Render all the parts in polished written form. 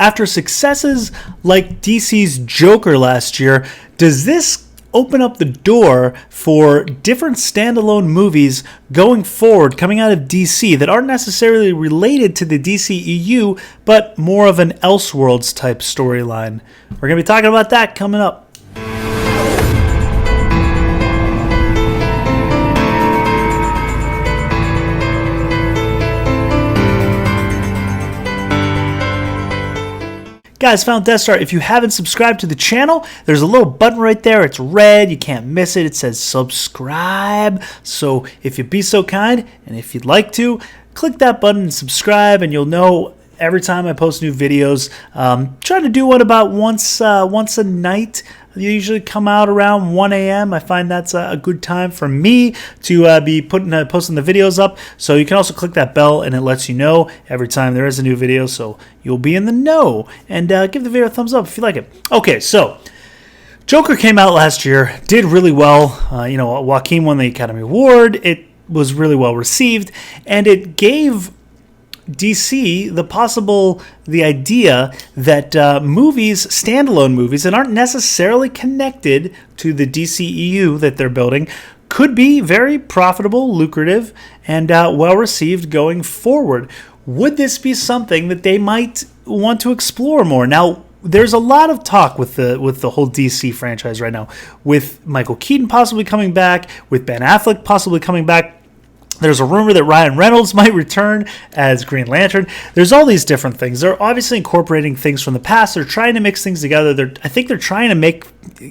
After successes like DC's Joker last year, does this open up the door for different standalone movies going forward coming out of DC that aren't necessarily related to the DCEU, but more of an ElseWorlds type storyline? We're going to be talking about that coming up. Guys, found Death Star. If you haven't subscribed to the channel, there's a little button right there. It's red. You can't miss it. It says subscribe. So if you'd be so kind, and if you'd like to, click that button and subscribe, and you'll know every time I post new videos. Try to do one about once a night. They usually come out around 1 a.m. I find that's a good time for me to be posting the videos up. So you can also click that bell, and it lets you know every time there is a new video, so you'll be in the know. And give the video a thumbs up if you like it. Okay, so Joker came out last year, did really well. Joaquin won the Academy Award. It was really well received, and it gave DC the idea that standalone movies that aren't necessarily connected to the DCEU that they're building could be very profitable, lucrative, and well received going forward. Would this be something that they might want to explore more? Now, there's a lot of talk with the whole DC franchise right now, with Michael Keaton possibly coming back, with Ben Affleck possibly coming back. There's a rumor that Ryan Reynolds might return as Green Lantern. There's all these different things. They're obviously incorporating things from the past. They're trying to mix things together. I think they're trying to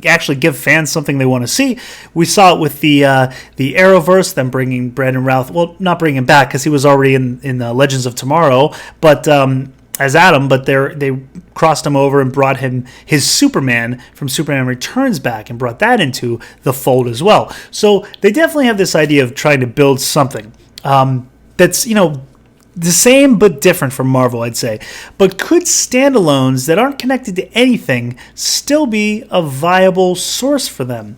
actually give fans something they want to see. We saw it with the Arrowverse, them bringing Brandon Routh. Well, not bringing him back because he was already in Legends of Tomorrow, but as Adam. But they crossed him over and brought him his Superman from Superman Returns back and brought that into the fold as well. So they definitely have this idea of trying to build something that's, the same but different from Marvel, I'd say. But could standalones that aren't connected to anything still be a viable source for them?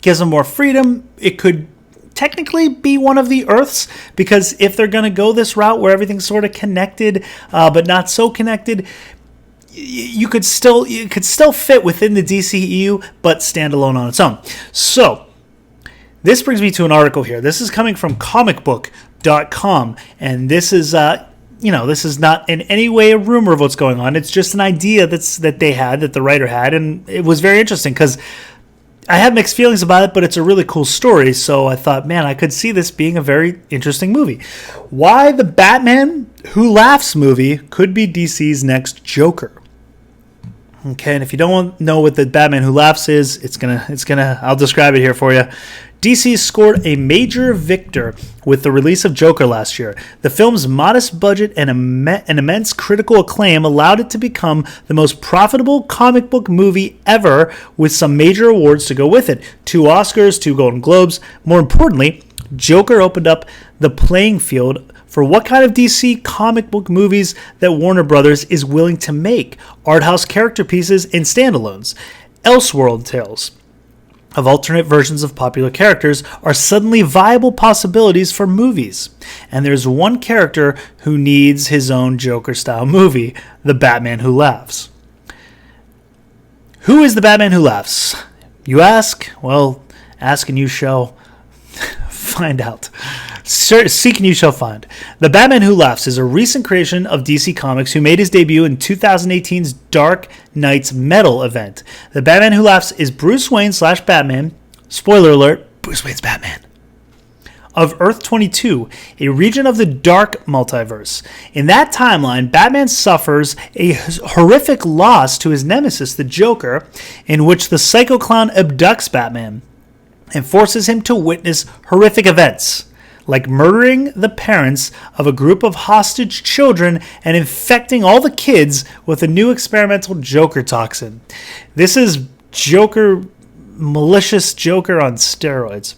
Gives them more freedom. It could technically be one of the Earths, because if they're going to go this route where everything's sort of connected but not so connected, you could still fit within the DCEU but stand alone on its own. So this brings me to an article here. This is coming from comicbook.com, and this is this is not in any way a rumor of what's going on. It's just an idea that the writer had, and it was very interesting because I have mixed feelings about it, but it's a really cool story, so I thought, man, I could see this being a very interesting movie. Why the Batman Who Laughs movie could be DC's next Joker. Okay, and if you don't know what the Batman Who Laughs is, I'll describe it here for you. DC scored a major victor with the release of Joker last year. The film's modest budget and immense critical acclaim allowed it to become the most profitable comic book movie ever, with some major awards to go with it. 2 Oscars, 2 Golden Globes. More importantly, Joker opened up the playing field for what kind of DC comic book movies that Warner Brothers is willing to make. Art house character pieces and standalones. ElseWorlds tales of alternate versions of popular characters are suddenly viable possibilities for movies. And there's one character who needs his own Joker-style movie, the Batman Who Laughs. Who is the Batman Who Laughs? You ask? Well, ask and you shall find out. Seek and you shall find. The Batman Who Laughs is a recent creation of DC Comics who made his debut in 2018's Dark Knight's Metal event. The Batman Who Laughs is Bruce Wayne / Batman, spoiler alert, Bruce Wayne's Batman, of Earth 22, a region of the Dark Multiverse. In that timeline, Batman suffers a horrific loss to his nemesis, the Joker, in which the Psycho Clown abducts Batman and forces him to witness horrific events, like murdering the parents of a group of hostage children and infecting all the kids with a new experimental Joker toxin. This is malicious Joker on steroids.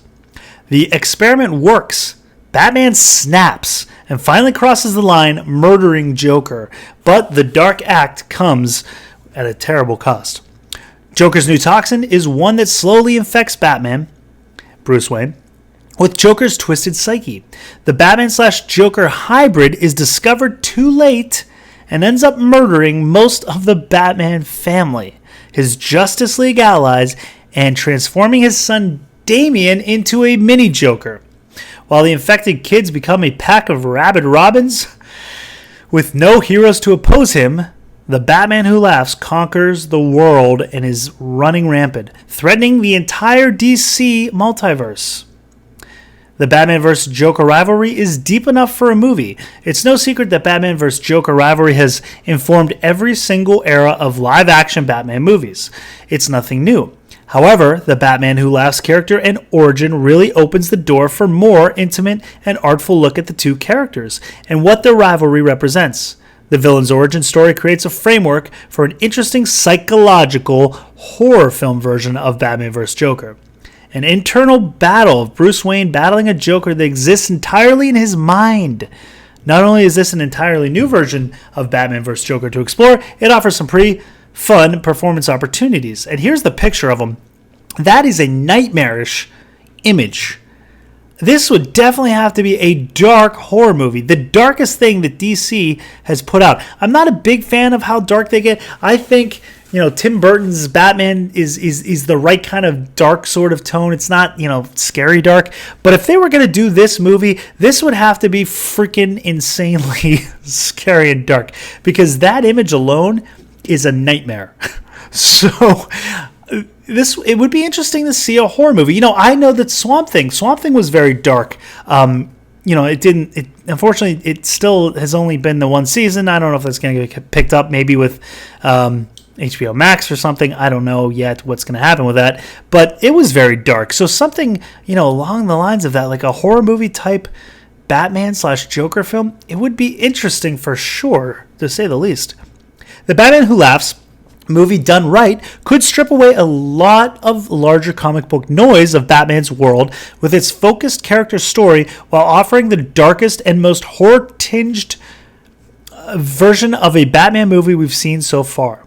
The experiment works. Batman snaps and finally crosses the line, murdering Joker. But the dark act comes at a terrible cost. Joker's new toxin is one that slowly infects Batman, Bruce Wayne, with Joker's twisted psyche. The Batman / Joker hybrid is discovered too late and ends up murdering most of the Batman family, his Justice League allies, and transforming his son Damian into a mini Joker, while the infected kids become a pack of rabid Robins. With no heroes to oppose him, the Batman Who Laughs conquers the world and is running rampant, threatening the entire DC multiverse. The Batman vs. Joker rivalry is deep enough for a movie. It's no secret that Batman vs. Joker rivalry has informed every single era of live-action Batman movies. It's nothing new. However, the Batman Who Laughs character and origin really opens the door for more intimate and artful look at the two characters and what their rivalry represents. The villain's origin story creates a framework for an interesting psychological horror film version of Batman vs. Joker. An internal battle of Bruce Wayne battling a Joker that exists entirely in his mind. Not only is this an entirely new version of Batman vs. Joker to explore, it offers some pretty fun performance opportunities. And here's the picture of him. That is a nightmarish image. This would definitely have to be a dark horror movie, the darkest thing that DC has put out. I'm not a big fan of how dark they get. I think, Tim Burton's Batman is the right kind of dark sort of tone. It's not, scary dark. But if they were going to do this this would have to be freaking insanely scary and dark, because that image alone is a nightmare. So it would be interesting to see a horror movie. I know that Swamp Thing was very dark. Unfortunately, it still has only been the one season. I don't know if that's going to get picked up maybe with HBO Max or something. I don't know yet what's going to happen with that, but it was very dark. So something, along the lines of that, like a horror movie type Batman/Joker film, it would be interesting for sure, to say the least. The Batman Who Laughs movie done right could strip away a lot of larger comic book noise of Batman's world with its focused character story, while offering the darkest and most horror-tinged version of a Batman movie we've seen so far.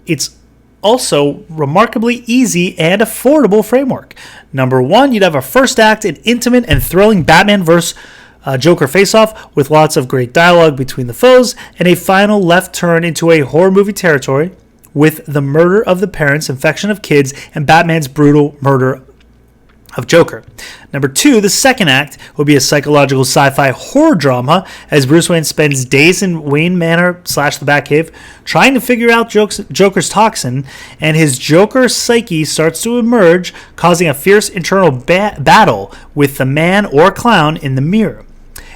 It's also remarkably easy and affordable framework. Number one, you'd have a first act, an intimate and thrilling Batman vs. Joker face-off with lots of great dialogue between the foes, and a final left turn into a horror movie territory with the murder of the parents, infection of kids, and Batman's brutal murder of Joker. Number two, the second act will be a psychological sci-fi horror drama as Bruce Wayne spends days in Wayne Manor / the Batcave trying to figure out Joker's toxin, and his Joker psyche starts to emerge, causing a fierce internal battle with the man or clown in the mirror.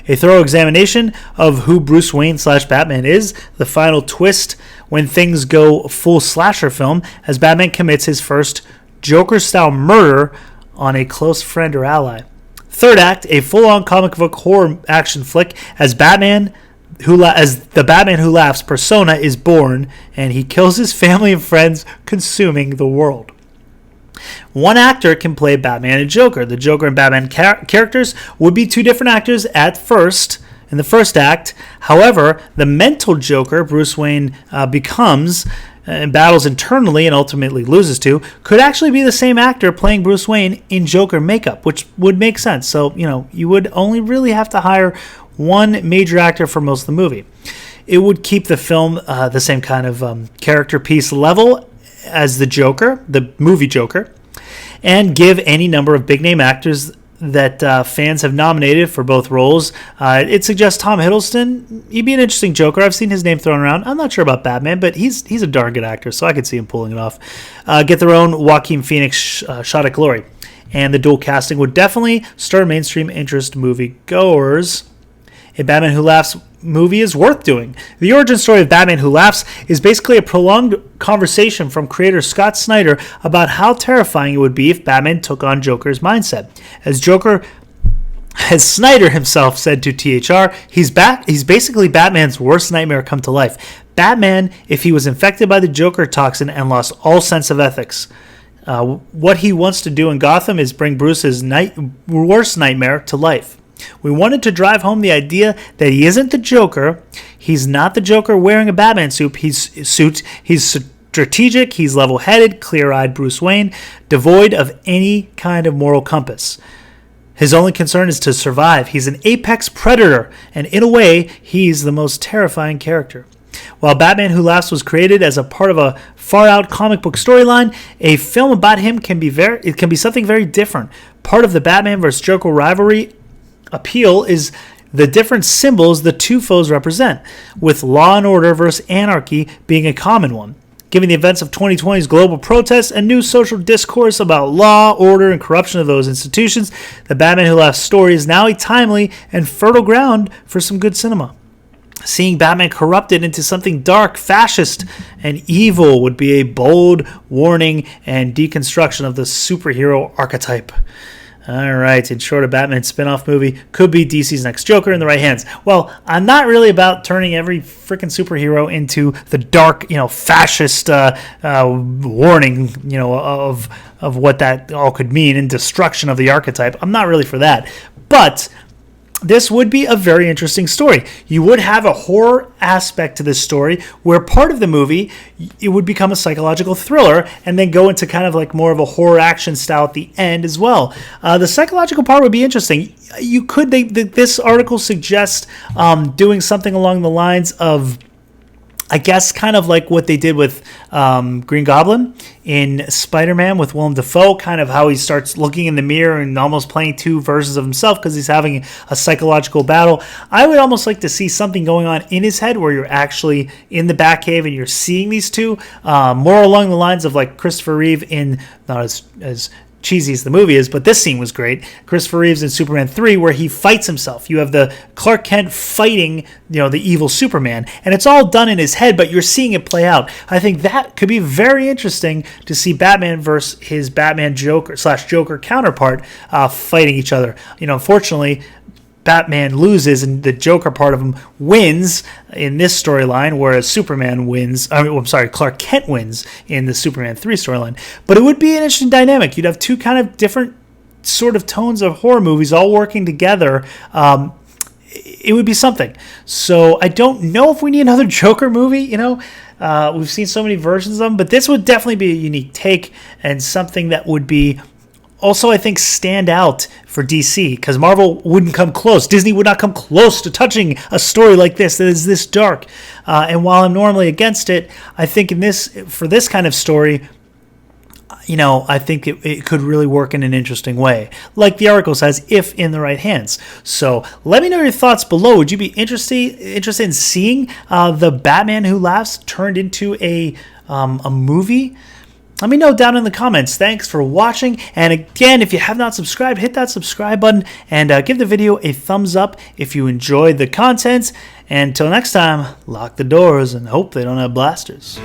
A thorough examination of who Bruce Wayne / Batman is, the final twist when things go full slasher film as Batman commits his first Joker-style murder on a close friend or ally. Third act, a full-on comic book horror action flick as the Batman Who Laughs persona is born, and he kills his family and friends, consuming the world. One actor can play Batman and Joker. The Joker and Batman characters would be two different actors at first in the first act. However, the mental Joker Bruce Wayne becomes and battles internally and ultimately loses to could actually be the same actor playing Bruce Wayne in Joker makeup, which would make sense. So, you would only really have to hire one major actor for most of the movie. It would keep the film the same kind of character piece level as the Joker, the movie Joker, and give any number of big-name actors that fans have nominated for both roles. It suggests Tom Hiddleston. He'd be an interesting Joker. I've seen his name thrown around. I'm not sure about Batman, but he's a darn good actor, so I could see him pulling it off. Get their own Joaquin Phoenix shot at glory. And the dual casting would definitely stir mainstream interest moviegoers. A Batman Who Laughs movie is worth doing. The origin story of Batman Who Laughs is basically a prolonged conversation from creator Scott Snyder about how terrifying it would be if Batman took on Joker's mindset. As Snyder himself said to THR, he's basically Batman's worst nightmare come to life. Batman, if he was infected by the Joker toxin and lost all sense of ethics. What he wants to do in Gotham is bring Bruce's worst nightmare to life. We wanted to drive home the idea that he isn't the Joker. He's not the Joker wearing a Batman suit. He's strategic, he's level-headed, clear-eyed Bruce Wayne, devoid of any kind of moral compass. His only concern is to survive. He's an apex predator, and in a way, he's the most terrifying character. While Batman Who Laughs was created as a part of a far-out comic book storyline, a film about him can be something very different. Part of the Batman vs. Joker rivalry appeal is the different symbols the two foes represent, with law and order versus anarchy being a common one. Given the events of 2020's global protests and new social discourse about law, order, and corruption of those institutions, the Batman Who Laughs story is now a timely and fertile ground for some good cinema. Seeing Batman corrupted into something dark, fascist, and evil would be a bold warning and deconstruction of the superhero archetype. All right, in short, a Batman spin-off movie could be DC's next Joker in the right hands. Well, I'm not really about turning every freaking superhero into the dark, fascist warning, of what that all could mean and destruction of the archetype. I'm not really for that. But this would be a very interesting story. You would have a horror aspect to this story where part of the movie, it would become a psychological thriller and then go into kind of like more of a horror action style at the end as well. The psychological part would be interesting. This article suggests doing something along the lines of, I guess, kind of like what they did with Green Goblin in Spider-Man with Willem Dafoe, kind of how he starts looking in the mirror and almost playing two versions of himself because he's having a psychological battle. I would almost like to see something going on in his head where you're actually in the Batcave and you're seeing these two, more along the lines of like Christopher Reeve in, not as cheesy as the movie is, but this scene was great. Christopher Reeves in Superman 3, where he fights himself. You have the Clark Kent fighting, the evil Superman, and it's all done in his head, but you're seeing it play out. I think that could be very interesting to see Batman versus his Batman Joker counterpart fighting each other. Unfortunately, Batman loses and the Joker part of him wins in this storyline, whereas Clark Kent wins in the Superman 3 storyline. But it would be an interesting dynamic. You'd have two kind of different sort of tones of horror movies all working together. It would be something. So I don't know if we need another Joker movie, We've seen so many versions of them, but this would definitely be a unique take and something that would be also, I think, stand out for DC, because Marvel wouldn't come close. Disney would not come close to touching a story like this that is this dark. And while I'm normally against it, I think for this kind of story, I think it could really work in an interesting way, like the article says, if in the right hands. So let me know your thoughts below. Would you be interested in seeing the Batman Who Laughs turned into a movie? Let me know down in the comments. Thanks for watching. And again, if you have not subscribed, hit that subscribe button and give the video a thumbs up if you enjoyed the content. And until next time, lock the doors and hope they don't have blasters.